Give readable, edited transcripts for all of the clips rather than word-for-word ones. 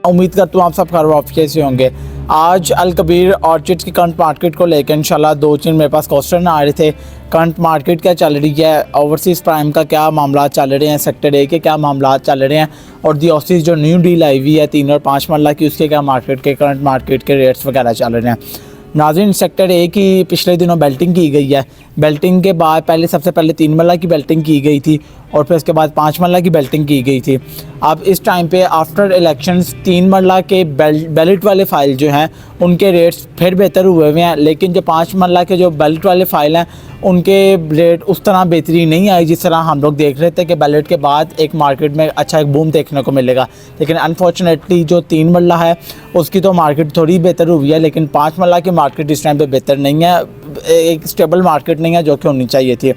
उम्मीद करता हूँ आप सब खैर वाफियत से होंगे। आज अल कबीर ऑर्चिड्स की करंट मार्केट को लेकर इंशाल्लाह 2-3 मेरे पास क्वेश्चन आ रहे थे। करंट मार्केट क्या चल रही है, ओवरसीज़ प्राइम का क्या मामला चल रहे हैं, सेक्टर ए के क्या मामला चल रहे हैं, और दी ऑसीज जो न्यू डील आई हुई है 3 और 5 मरला की, उसके क्या मार्केट के करंट मार्केट के रेट्स वगैरह चल रहे हैं। नाज़रीन, सेक्टर ए की पिछले दिनों बेल्टिंग की गई है। बेल्टिंग के बाद सबसे पहले 3 मरला की बेल्टिंग की गई थी और फिर उसके बाद 5 मरला की बेल्टिंग की गई थी। अब इस टाइम पे आफ्टर इलेक्शंस 3 मरला के बैलेट वाले फ़ाइल जो हैं उनके रेट्स फिर बेहतर हुए हुए हैं, लेकिन जो 5 मरला के जो बैलेट वाले फ़ाइल हैं उनके रेट उस तरह बेहतरी नहीं आई जिस तरह हम लोग देख रहे थे कि बैलेट के बाद एक मार्केट में अच्छा एक बूम देखने को मिलेगा। लेकिन अनफॉर्चुनेटली जो 3 मरला है उसकी तो मार्केट थोड़ी बेहतर हुई है, लेकिन 5 मरला की मार्केट इस टाइम पे बेहतर नहीं है, एक स्टेबल मार्केट नहीं है जो कि होनी चाहिए थी।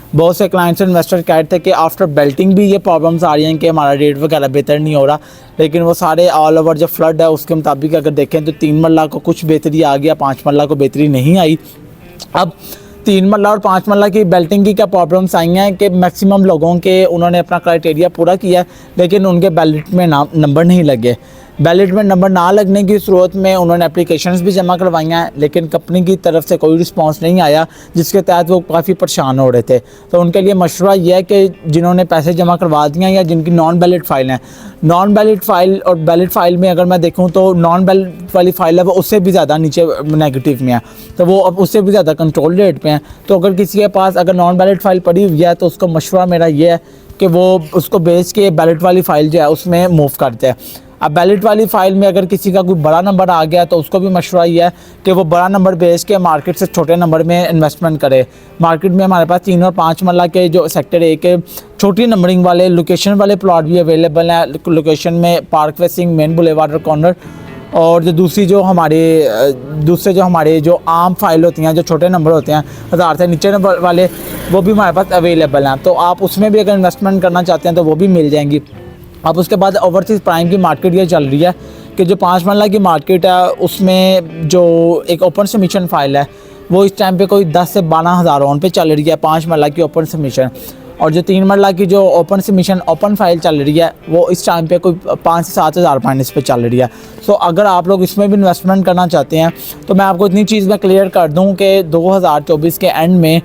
बहुत से क्लाइंट्स इन्वेस्टर कह रहे थे कि आफ्टर बेल्टिंग भी ये प्रॉब्लम्स आ रही हैं कि हमारा रेट वगैरह बेहतर नहीं हो रहा, लेकिन वो सारे ऑल ओवर जो फ्लड है उसके मुताबिक अगर देखें तो 3 मरला को कुछ बेहतरी आ गया, 5 मरला को बेहतरी नहीं आई। अब 3 मरला और 5 मरला की बेल्टिंग की क्या प्रॉब्लम्स आई हैं कि मैक्सिमम लोगों के उन्होंने अपना क्राइटेरिया पूरा किया लेकिन उनके बैलेट में नंबर नहीं लगे। बैलेट में नंबर ना लगने की सूरत में उन्होंने एप्लीकेशंस भी जमा करवाई हैं, लेकिन कंपनी की तरफ से कोई रिस्पांस नहीं आया जिसके तहत वो काफ़ी परेशान हो रहे थे। तो उनके लिए मशवरा ये है कि जिन्होंने पैसे जमा करवा दिए हैं या जिनकी नॉन बैलेट फ़ाइल हैं, नॉन बैलेट फ़ाइल और बैलेट फ़ाइल में अगर मैं देखूँ तो नॉन बैलेट वाली फ़ाइल है वो उससे भी ज़्यादा नीचे नेगेटिव में है, तो वो अब उससे भी ज़्यादा कंट्रोल रेट पे हैं। तो अगर किसी के पास अगर नॉन बैलेट फ़ाइल पड़ी हुई है तो उसका मशवरा मेरा ये है कि वो उसको बेच के बैलेट वाली फ़ाइल जो है उसमें मूव करते हैं। अब बैलेट वाली फ़ाइल में अगर किसी का कोई बड़ा नंबर आ गया तो उसको भी मशवरा ये है कि वो बड़ा नंबर बेच के मार्केट से छोटे नंबर में इन्वेस्टमेंट करे। मार्केट में हमारे पास 3 और 5 मरला के जो सेक्टर ए के छोटी नंबरिंग वाले लोकेशन वाले प्लॉट भी अवेलेबल हैं। लोकेशन में park facing, main boulevard corner, और जो दूसरे जो हमारे जो आम फाइल होती हैं, जो छोटे नंबर होते हैं 1000 से नीचे नंबर वाले, वो भी हमारे पास अवेलेबल हैं। तो आप उसमें भी अगर इन्वेस्टमेंट करना चाहते हैं तो वो भी मिल जाएंगी। अब उसके बाद ओवरसीज़ प्राइम की मार्केट ये चल रही है कि जो 5 मरला की मार्केट है उसमें जो एक ओपन सबमिशन फ़ाइल है वो इस टाइम पे कोई 10 से 12 हज़ार ऑन पे चल रही है 5 मरला की ओपन सबमिशन, और जो 3 मरला की जो ओपन सबमिशन ओपन फाइल चल रही है वो इस टाइम पे कोई 5 से 7 हज़ार माइनस पे चल रही है। सो अगर आप लोग इसमें भी इन्वेस्टमेंट करना चाहते हैं तो मैं आपको इतनी चीज़ में क्लियर कर दूं कि 2024 के एंड में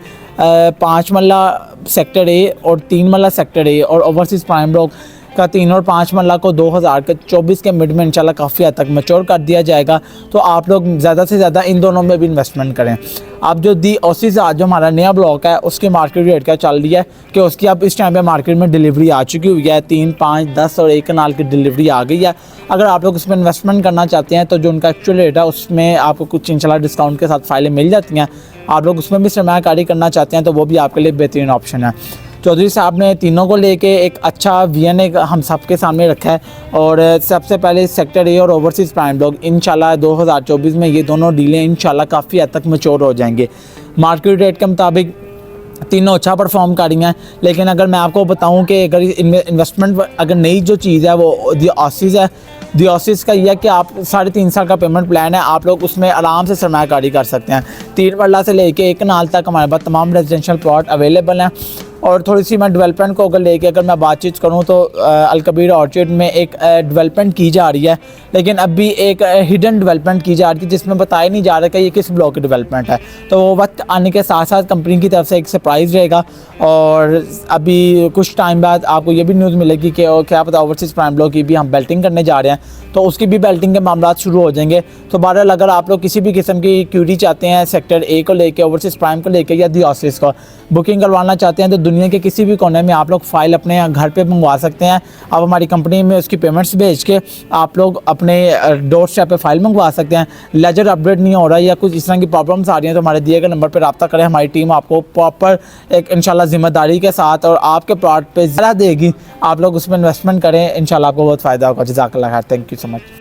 5 मरला सेक्टर ए और 3 मरला सेक्टर ए और ओवरसीज़ प्राइम ब्लॉक का 3 और 5 मरला को 2024 के मिड में इंशाल्लाह काफ़ी हद तक मैच्योर कर दिया जाएगा। तो आप लोग ज़्यादा से ज़्यादा इन दोनों में भी इन्वेस्टमेंट करें। अब जो दी ऑसीज आज जो हमारा नया ब्लॉक है उसकी मार्केट रेट क्या चल रही है कि उसकी अब इस टाइम पे मार्केट में डिलीवरी आ चुकी हुई है, 3, 5, 10 और 1 कनाल की डिलीवरी आ गई है। अगर आप लोग उसमें इन्वेस्टमेंट करना चाहते हैं तो जो उनका एक्चुअल रेट है उसमें आपको कुछ इंशाल्लाह डिस्काउंट के साथ फाइलें मिल जाती हैं। आप लोग उसमें भी सरमायाकारी करना चाहते हैं तो वो भी आपके लिए बेहतरीन ऑप्शन है। चौधरी साहब ने तीनों को लेके एक अच्छा विजन हम सबके सामने रखा है, और सबसे पहले सेक्टर ए और ओवरसीज़ प्राइम ब्लॉक इंशाल्लाह 2024 में ये दोनों डीलें इंशाल्लाह काफ़ी हद तक मैच्योर हो जाएंगे। मार्केट रेट के मुताबिक तीनों अच्छा परफॉर्म कर रही हैं, लेकिन अगर मैं आपको बताऊं कि अगर इन्वेस्टमेंट अगर नई जो चीज़ है वो दी ऑसीज है। दी ऑसीज का यह है कि आप 3.5 साल का पेमेंट प्लान है, आप लोग उसमें आराम से सरमायाकारी कर सकते हैं। 3 मरला से लेके 1 कनाल तक हमारे पास तमाम रेजिडेंशियल प्लॉट अवेलेबल हैं। और थोड़ी सी मैं डेवलपमेंट को अगर मैं बातचीत करूं तो अल कबीर ऑर्चिड में एक डेवलपमेंट की जा रही है, लेकिन अभी एक हिडन डेवलपमेंट की जा रही है जिसमें बताया नहीं जा रहा कि ये किस ब्लॉक की डेवलपमेंट है। तो वो वक्त आने के साथ साथ कंपनी की तरफ से एक सरप्राइज़ रहेगा, और अभी कुछ टाइम बाद आपको ये भी न्यूज़ मिलेगी कि क्या पता ओवरसीज़ प्राइम ब्लॉक की भी हम बेल्टिंग करने जा रहे हैं, तो उसकी भी बेल्टिंग के मामला शुरू हो जाएंगे। तो बहरहाल अगर आप लोग किसी भी किस्म की क्यूरी चाहते हैं सेक्टर ए को लेके, ओवरसीज़ प्राइम को लेके या दी ऑसीज को बुकिंग करवाना चाहते हैं तो दुनिया के किसी भी कोने में आप लोग फ़ाइल अपने घर पे मंगवा सकते हैं। आप हमारी कंपनी में उसकी पेमेंट्स भेज के आप लोग अपने डोर स्टेप पे फ़ाइल मंगवा सकते हैं। लेजर अपडेट नहीं हो रहा या कुछ इस तरह की प्रॉब्लम्स आ रही हैं तो हमारे दिए गए नंबर पर रब्ता करें, हमारी टीम आपको प्रॉपर एक इंशाल्लाह ज़िम्मेदारी के साथ और आपके प्लॉट पे ज़रा देगी। आप लोग उसमें इन्वेस्टमेंट करें, इंशाल्लाह आपको बहुत फ़ायदा होगा। जज़ाकल्लाह खैर, थैंक यू सो मच।